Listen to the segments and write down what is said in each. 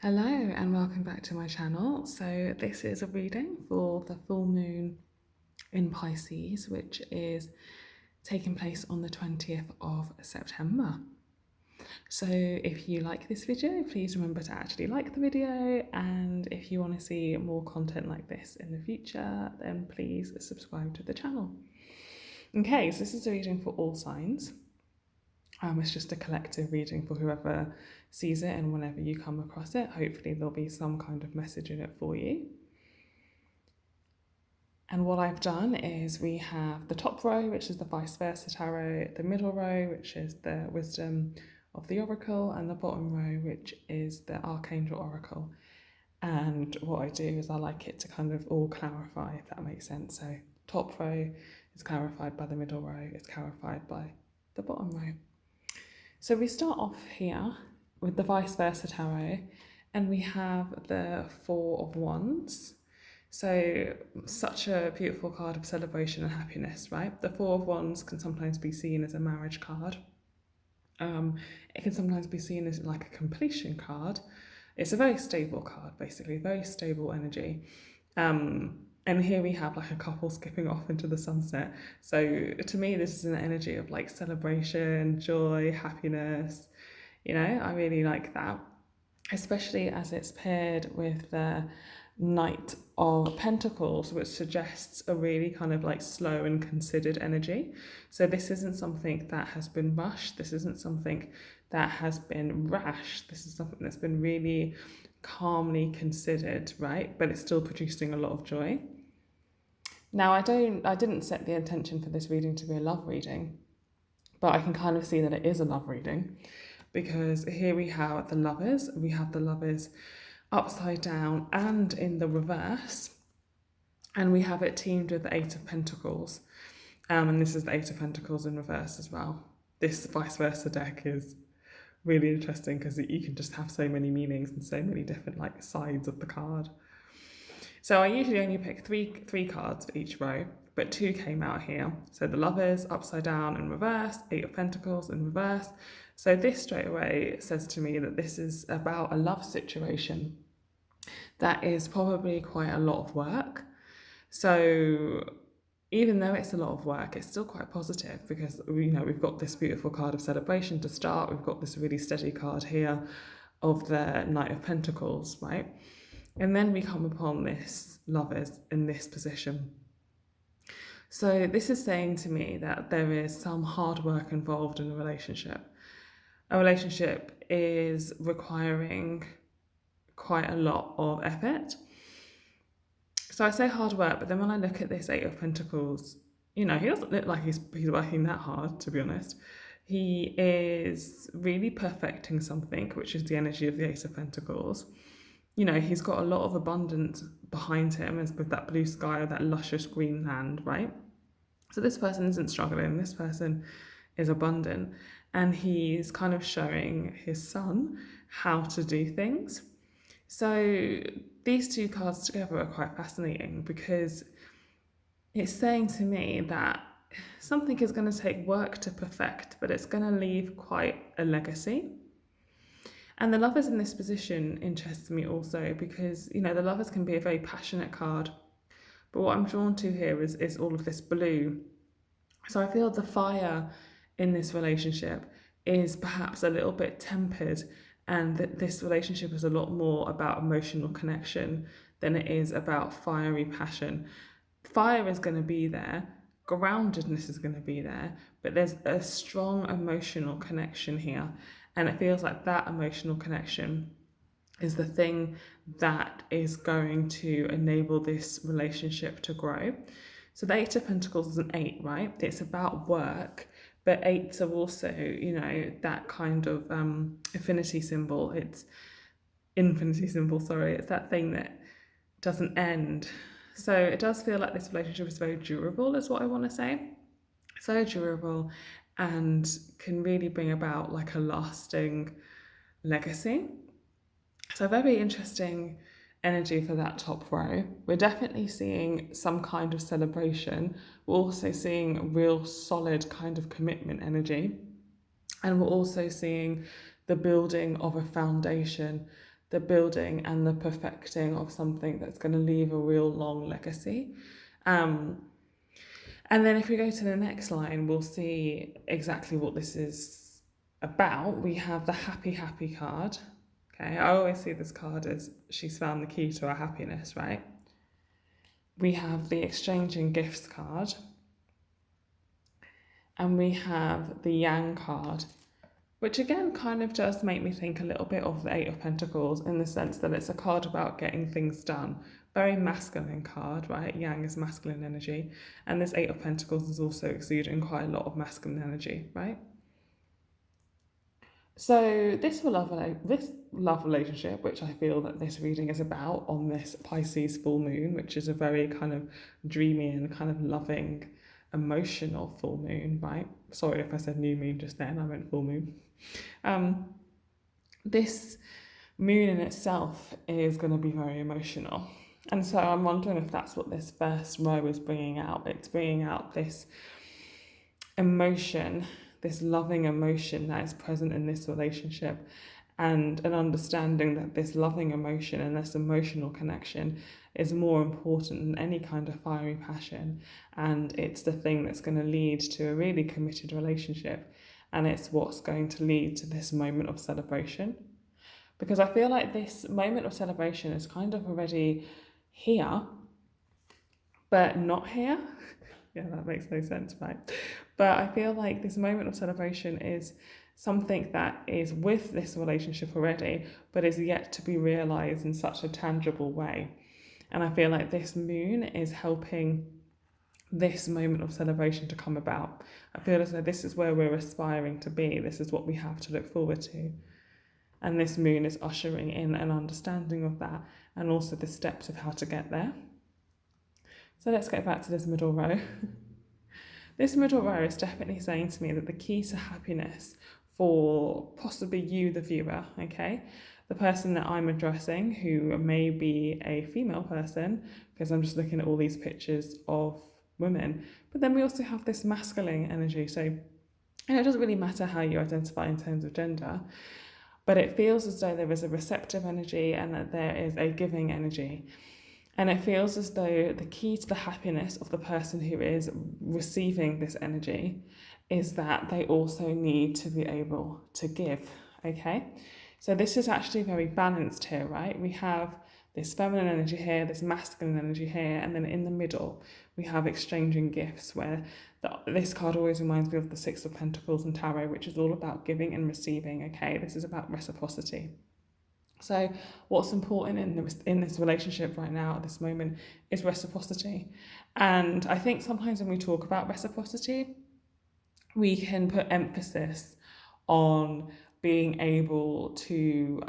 Hello and welcome back to my channel. So this is a reading for the full moon in Pisces, which is taking place on the 20th of September. So if you like this video, please remember to actually like the video, and if you want to see more content like this in the future, then please subscribe to the channel. Okay, so this is a reading for all signs. It's just a collective reading for whoever sees it, and whenever you come across it, hopefully there'll be some kind of message in it for you. And what I've done is we have the top row, which is the vice versa tarot, the middle row, which is the wisdom of the oracle, and the bottom row, which is the archangel oracle. And what I do is I like it to kind of all clarify, if that makes sense. So top row is clarified by the middle row, it's clarified by the bottom row. So we start off here with the vice versa tarot, and we have the Four of Wands. So such a beautiful card of celebration and happiness, right? The Four of Wands can sometimes be seen as a marriage card. It can sometimes be seen as like a completion card. It's a very stable card, basically, very stable energy. And here we have like a couple skipping off into the sunset. So to me, this is an energy of like celebration, joy, happiness. You know, I really like that, especially as it's paired with the Knight of Pentacles, which suggests a really kind of like slow and considered energy. So this isn't something that has been rushed. This isn't something that has been rash. This is something that's been really calmly considered, right? But it's still producing a lot of joy. Now, I didn't set the intention for this reading to be a love reading, but I can kind of see that it is a love reading, because here we have the lovers. We have the lovers upside down and in the reverse, and we have it teamed with the Eight of Pentacles. And this is the Eight of Pentacles in reverse as well. This vice versa deck is really interesting because you can just have so many meanings and so many different like sides of the card. So I usually only pick three cards for each row, but two came out here. So the lovers upside down in reverse, Eight of Pentacles in reverse. So this straight away says to me that this is about a love situation that is probably quite a lot of work. So even though it's a lot of work, it's still quite positive, because we've got this beautiful card of celebration to start. We've got this really steady card here of the Knight of Pentacles, right? And then we come upon this lovers in this position. So this is saying to me that there is some hard work involved in a relationship. A relationship is requiring quite a lot of effort. So I say hard work, but then when I look at this Eight of Pentacles, he doesn't look like he's working that hard, to be honest. He is really perfecting something, which is the energy of the Ace of Pentacles. He's got a lot of abundance behind him, as with that blue sky or that luscious green land, right? So this person isn't struggling. This person is abundant, and he's kind of showing his son how to do things. So these two cards together are quite fascinating, because it's saying to me that something is going to take work to perfect, but it's going to leave quite a legacy. And the lovers in this position interests me also, because, the lovers can be a very passionate card. But what I'm drawn to here is all of this blue. So I feel the fire in this relationship is perhaps a little bit tempered, and that this relationship is a lot more about emotional connection than it is about fiery passion. Fire is going to be there, groundedness is going to be there, but there's a strong emotional connection here. And it feels like that emotional connection is the thing that is going to enable this relationship to grow. So the Eight of Pentacles is an 8, right? It's about work, but 8s are also, that kind of infinity symbol. It's that thing that doesn't end. So it does feel like this relationship is very durable, is what I want to say. So durable, and can really bring about like a lasting legacy. So very interesting energy for that top row. We're definitely seeing some kind of celebration. We're also seeing real solid kind of commitment energy. And we're also seeing the building of a foundation the building and the perfecting of something that's going to leave a real long legacy. And then if we go to the next line, we'll see exactly what this is about. We have the happy, happy card. Okay, I always see this card as she's found the key to our happiness, right? We have the exchanging gifts card. And we have the Yang card, which again kind of does make me think a little bit of the Eight of Pentacles in the sense that it's a card about getting things done. Very masculine card, right? Yang is masculine energy. And this Eight of Pentacles is also exuding quite a lot of masculine energy, right? So this love relationship, which I feel that this reading is about on this Pisces full moon, which is a very kind of dreamy and kind of loving, emotional full moon, right? Sorry if I said new moon just then, I meant full moon. This moon in itself is going to be very emotional. And so I'm wondering if that's what this first row is bringing out. It's bringing out this emotion, this loving emotion that is present in this relationship, and an understanding that this loving emotion and this emotional connection is more important than any kind of fiery passion. And it's the thing that's going to lead to a really committed relationship. And it's what's going to lead to this moment of celebration. Because I feel like this moment of celebration is kind of already here, but not here. Yeah, that makes no sense, right? But I feel like this moment of celebration is something that is with this relationship already, but is yet to be realized in such a tangible way. And I feel like this moon is helping this moment of celebration to come about. I feel as though this is where we're aspiring to be. This is what we have to look forward to. And this moon is ushering in an understanding of that and also the steps of how to get there. So let's get back to this middle row. This middle row is definitely saying to me that the key to happiness for possibly you, the viewer, okay, the person that I'm addressing, who may be a female person, because I'm just looking at all these pictures of women, but then we also have this masculine energy. So it doesn't really matter how you identify in terms of gender, but it feels as though there is a receptive energy and that there is a giving energy. And it feels as though the key to the happiness of the person who is receiving this energy is that they also need to be able to give, okay? So this is actually very balanced here, right? We have this feminine energy here, this masculine energy here, and then in the middle, we have exchanging gifts, where this card always reminds me of the Six of Pentacles and Tarot, which is all about giving and receiving, okay? This is about reciprocity. So what's important in this relationship right now at this moment is reciprocity. And I think sometimes when we talk about reciprocity, we can put emphasis on being able to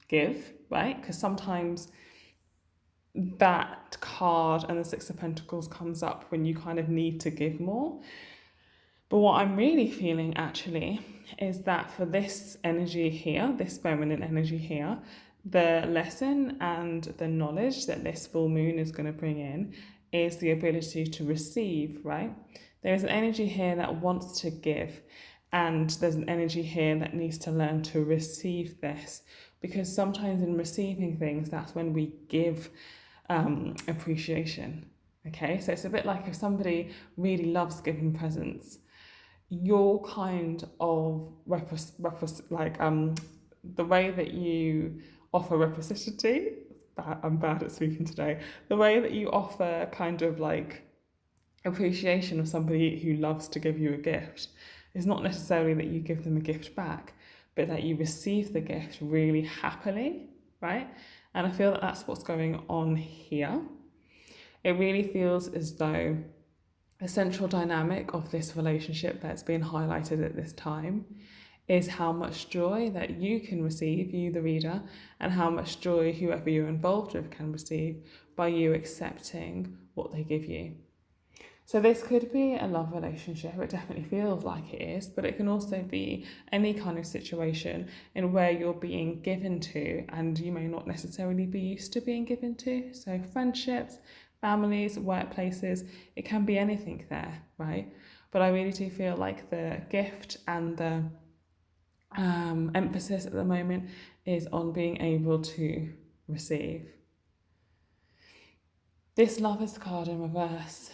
give, right? Because sometimes that card and the Six of Pentacles comes up when you kind of need to give more. But what I'm really feeling actually is that for this energy here, this feminine energy here, the lesson and the knowledge that this full moon is going to bring in is the ability to receive, right? There is an energy here that wants to give, and there's an energy here that needs to learn to receive this, because sometimes in receiving things, that's when we give appreciation. Okay, so it's a bit like if somebody really loves giving presents, your kind of the way that you offer reciprocity, I'm bad at speaking today, the way that you offer kind of like appreciation of somebody who loves to give you a gift is not necessarily that you give them a gift back, but that you receive the gift really happily, right? And I feel that that's what's going on here. It really feels as though the central dynamic of this relationship that's been highlighted at this time is how much joy that you can receive, you the reader, and how much joy whoever you're involved with can receive by you accepting what they give you. So this could be a love relationship, it definitely feels like it is, but it can also be any kind of situation in where you're being given to and you may not necessarily be used to being given to. So friendships, families, workplaces, it can be anything there, right? But I really do feel like the gift and the emphasis at the moment is on being able to receive. This Lovers card in reverse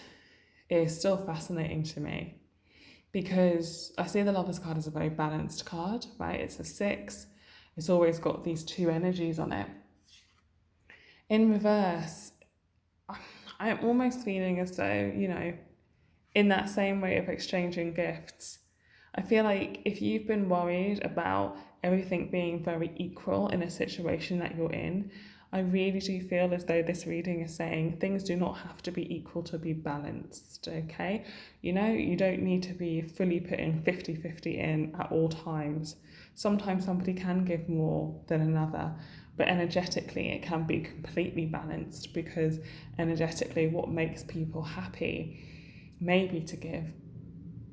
is still fascinating to me because I see the Lovers card as a very balanced card, right? It's a 6. It's always got these 2 energies on it. In reverse, I'm almost feeling as though, in that same way of exchanging gifts, I feel like if you've been worried about everything being very equal in a situation that you're in, I really do feel as though this reading is saying things do not have to be equal to be balanced, okay? You don't need to be fully putting 50-50 in at all times. Sometimes somebody can give more than another, but energetically it can be completely balanced because energetically what makes people happy maybe to give,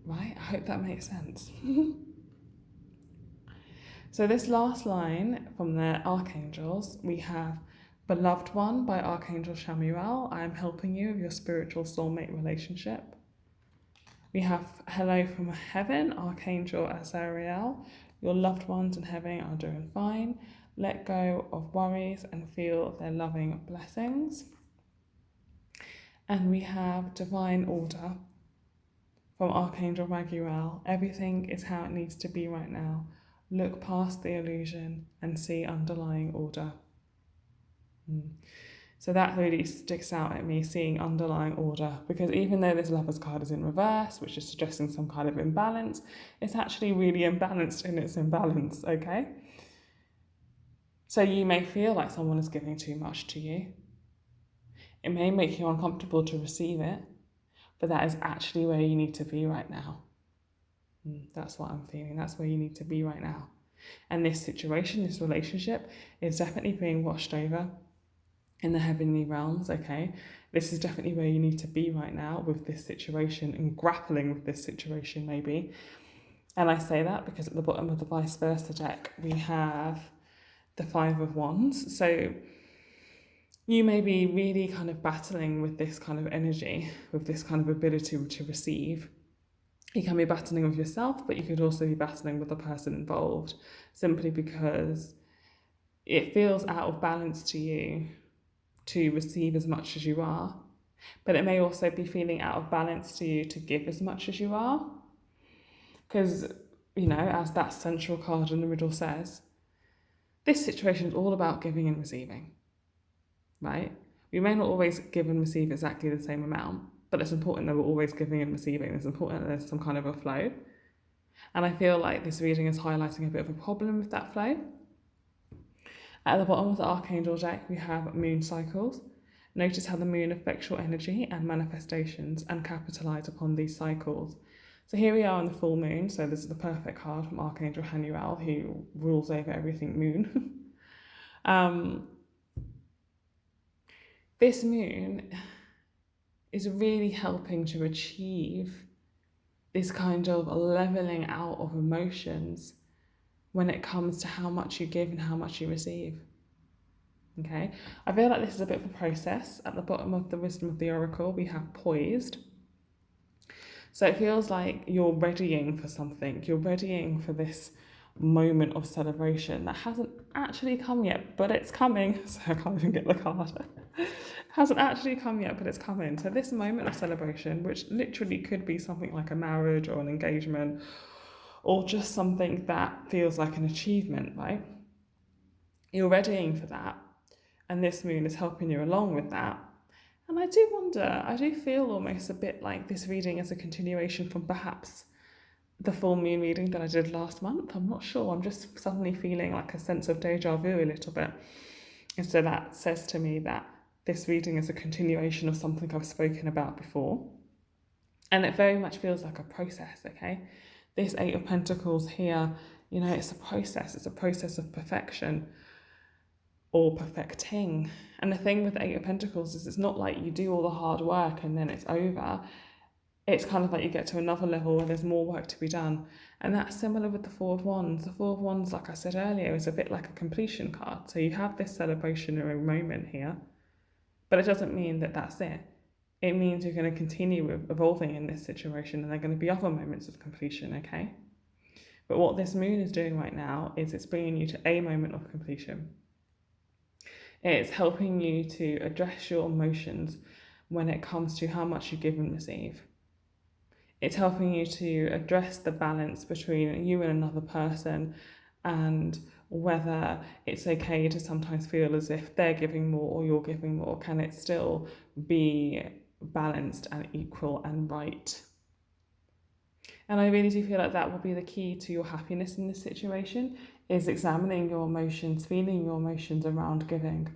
right? I hope that makes sense. So this last line from the Archangels, we have Beloved One by Archangel Chamuel. I am helping you with your spiritual soulmate relationship. We have Hello from Heaven, Archangel Azariel. Your loved ones in heaven are doing fine. Let go of worries and feel their loving blessings. And we have Divine Order from Archangel Raguel. Everything is how it needs to be right now. Look past the illusion and see underlying order. So that really sticks out at me, seeing underlying order, because even though this Lovers card is in reverse, which is suggesting some kind of imbalance, it's actually really imbalanced in its imbalance, okay? So you may feel like someone is giving too much to you. It may make you uncomfortable to receive it, but that is actually where you need to be right now. That's what I'm feeling. That's where you need to be right now. And this situation, this relationship, is definitely being watched over in the heavenly realms, okay? This is definitely where you need to be right now with this situation and grappling with this situation, maybe. And I say that because at the bottom of the vice versa deck, we have the 5 of Wands. So you may be really kind of battling with this kind of energy, with this kind of ability to receive. You can be battling with yourself, but you could also be battling with the person involved, simply because it feels out of balance to you to receive as much as you are, but it may also be feeling out of balance to you to give as much as you are. Because, as that central card in the middle says, this situation is all about giving and receiving, right? We may not always give and receive exactly the same amount, but it's important that we're always giving and receiving. It's important that there's some kind of a flow. And I feel like this reading is highlighting a bit of a problem with that flow. At the bottom of the Archangel deck, we have moon cycles. Notice how the moon affects your energy and manifestations and capitalize upon these cycles. So here we are on the full moon. So this is the perfect card from Archangel Chamuel, who rules over everything moon. This moon is really helping to achieve this kind of leveling out of emotions when it comes to how much you give and how much you receive. Okay, I feel like this is a bit of a process. At the bottom of the Wisdom of the Oracle, we have poised. So it feels like you're readying for something. You're readying for this moment of celebration that hasn't actually come yet, but it's coming. So I can't even get the card. Hasn't actually come yet, but it's coming. So this moment of celebration, which literally could be something like a marriage or an engagement, or just something that feels like an achievement, right? You're readying for that. And this moon is helping you along with that. And I do feel almost a bit like this reading is a continuation from perhaps the full moon reading that I did last month. I'm not sure. I'm just suddenly feeling like a sense of deja vu a little bit. And so that says to me that this reading is a continuation of something I've spoken about before. And it very much feels like a process, okay? This 8 of Pentacles here, it's a process. It's a process of perfection or perfecting. And the thing with the 8 of Pentacles is it's not like you do all the hard work and then it's over. It's kind of like you get to another level where there's more work to be done. And that's similar with the 4 of Wands. The 4 of Wands, like I said earlier, is a bit like a completion card. So you have this celebrationary moment here, but it doesn't mean that that's it. It means you're going to continue evolving in this situation and there are going to be other moments of completion, okay? But what this moon is doing right now is it's bringing you to a moment of completion. It's helping you to address your emotions when it comes to how much you give and receive. It's helping you to address the balance between you and another person, and whether it's okay to sometimes feel as if they're giving more or you're giving more. Can it still be balanced and equal and right? And I really do feel like that will be the key to your happiness in this situation, is examining your emotions, feeling your emotions around giving,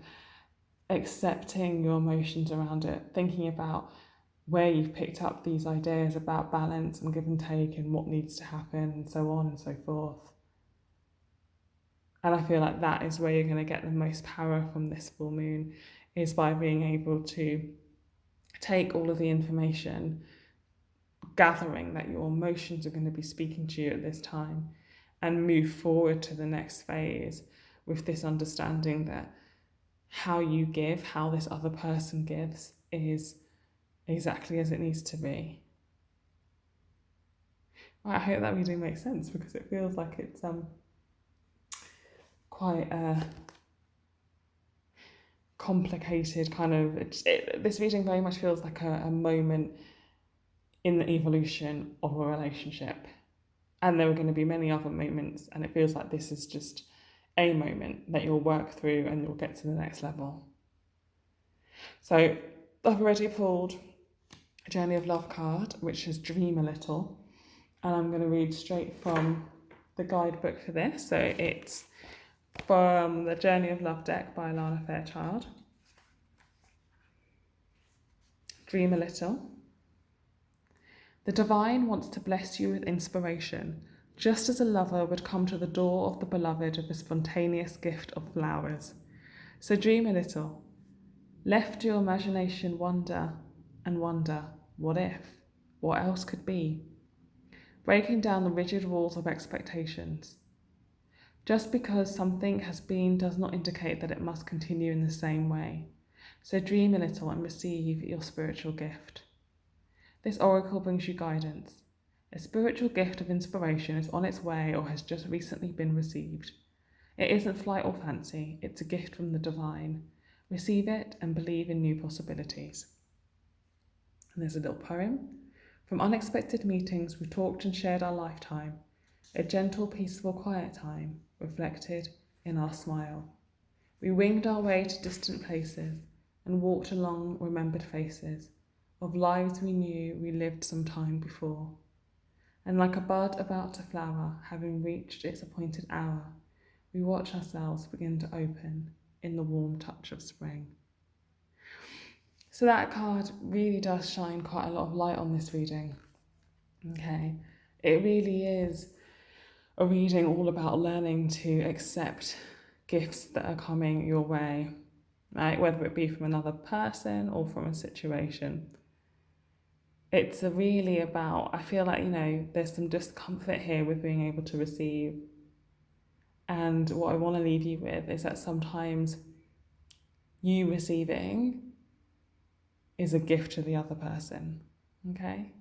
accepting your emotions around it, thinking about where you've picked up these ideas about balance and give and take and what needs to happen and so on and so forth. And I feel like that is where you're going to get the most power from this full moon, is by being able to take all of the information, gathering that your emotions are going to be speaking to you at this time, and move forward to the next phase with this understanding that how you give, how this other person gives, is exactly as it needs to be. I hope that reading makes sense, because it feels like it's quite a complicated kind of. This reading very much feels like a moment in the evolution of a relationship, and there are going to be many other moments, and it feels like this is just a moment that you'll work through and you'll get to the next level. So I've already pulled a Journey of Love card, which is Dream a Little, and I'm going to read straight from the guidebook for this. So it's from the Journey of Love deck by Lana Fairchild. Dream a little. The divine wants to bless you with inspiration, just as a lover would come to the door of the beloved with a spontaneous gift of flowers. So dream a little. Left your imagination wonder and wonder, what if? What else could be? Breaking down the rigid walls of expectations. Just because something has been does not indicate that it must continue in the same way. So dream a little and receive your spiritual gift. This oracle brings you guidance. A spiritual gift of inspiration is on its way or has just recently been received. It isn't flight or fancy, it's a gift from the divine. Receive it and believe in new possibilities. And there's a little poem. From unexpected meetings, we talked and shared our lifetime. A gentle, peaceful, quiet time, reflected in our smile. We winged our way to distant places and walked along remembered faces of lives we knew we lived some time before. And like a bud about to flower, having reached its appointed hour, we watch ourselves begin to open in the warm touch of spring. So that card really does shine quite a lot of light on this reading. Okay, it really is a reading all about learning to accept gifts that are coming your way, right? Whether it be from another person or from a situation. It's really about, I feel like, there's some discomfort here with being able to receive. And what I want to leave you with is that sometimes you receiving is a gift to the other person. Okay?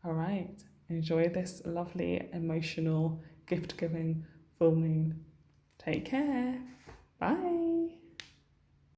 All right. Enjoy this lovely, emotional, gift-giving full moon. Take care. Bye.